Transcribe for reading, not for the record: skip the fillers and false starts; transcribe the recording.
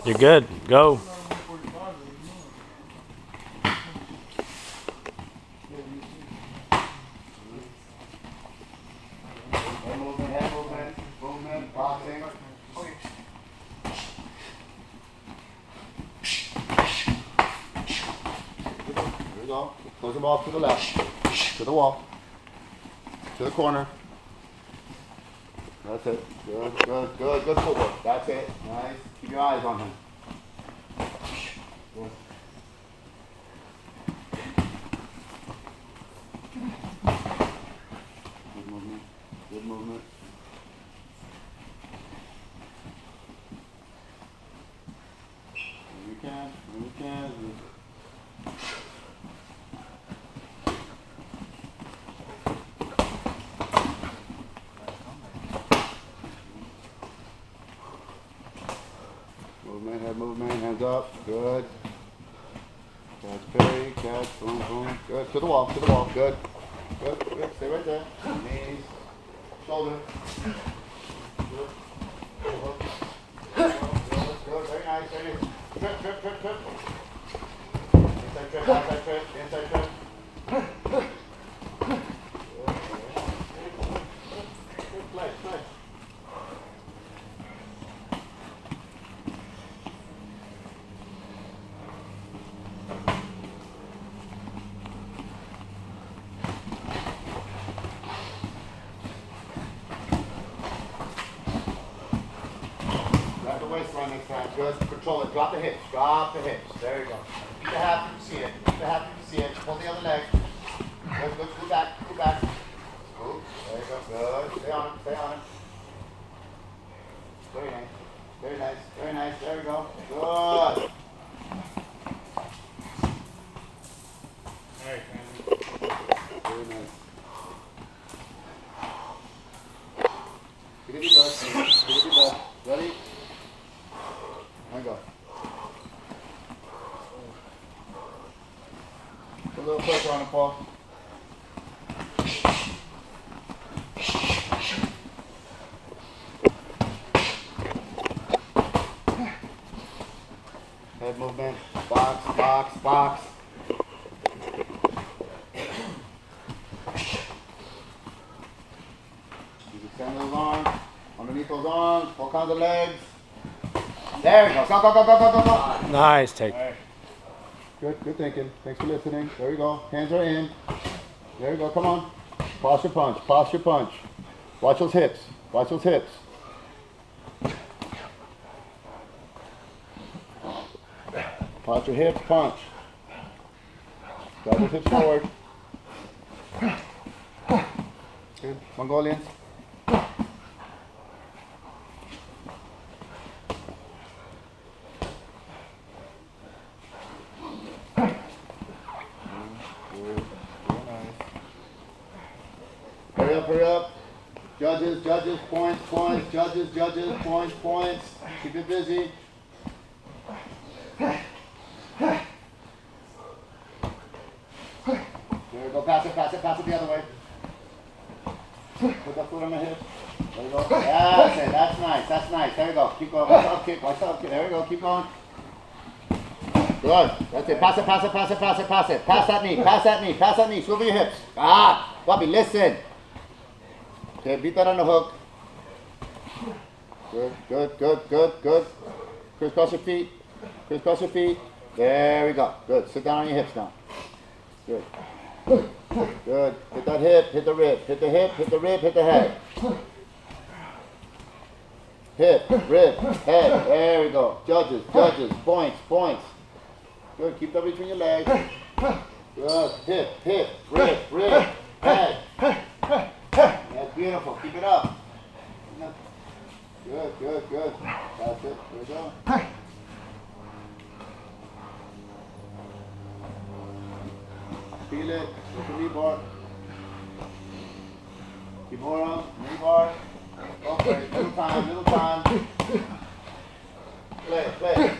You're good. Go. Movement, boxing. Here we go. Close them off to the left, to the wall, to the corner. That's it. Good, good, good, good footwork. That's it. Nice. Keep your eyes on him. Good. Good movement. Good movement. When you can, when you can. Movement, head movement, hands up, good. Catch, parry, catch, boom, boom, good. To the wall, good. Good, good, stay right there. Knees, shoulder. Good. Good, very nice, very nice. Trip, trip, trip, trip. Inside trip, outside trip, inside trip. Good play, play. Grab the waistline next time. Good. Control it. Drop the hips. Drop the hips. There you go. Keep the half if you see it. Keep the half if you see it. Pull the other leg. Good. Good. Go back. Go back. Ooh. There you go. Good. Stay on it. Stay on it. Very nice. Very nice. Very nice. There we go. Good. Very nice. Take a deep breath. Take a deep breath. Ready? And go. Put a little pressure on it, Paul. Head movement. Box, box, box. You can extend those arms. Underneath those arms. Pull out the legs. There we go. Go, go, go, go, go, go, go. Nice take. Right. Good, good thinking. Thanks for listening. There we go. Hands are in. There we go. Come on. Posture punch. Posture punch. Watch those hips. Watch those hips. Posture hips. Punch. Drive those hips forward. Good. Mongolians. Hurry up, hurry up. Judges, judges, points, points, judges, judges, points, points. Keep it busy. There we go, pass it the other way. Put that foot on the hip. There we go. That's it, that's nice, that's nice. There we go. Keep going. Watch out, kick, watch out, kick. There we go, keep going. Good. That's it. Pass it, pass it, pass it, pass it, pass it. Pass that knee, pass that knee, pass that knee. Swivel your hips. Ah, Bobby, listen. Okay, beat that on the hook. Good, good, good, good, good. Crisscross your feet. Crisscross your feet. There we go. Good. Sit down on your hips now. Good. Good. Hit that hip, hit the rib. Hit the hip, hit the rib, hit the head. Hip, rib, head. There we go. Judges, judges, points, points. Good. Keep that between your legs. Good. Hip, hip, rib, rib, head. That's beautiful. Keep it up. Good, good, good. That's it. There we go. Feel it. With the knee bar. Kimura, knee bar. Okay, little time, little time. Play, play.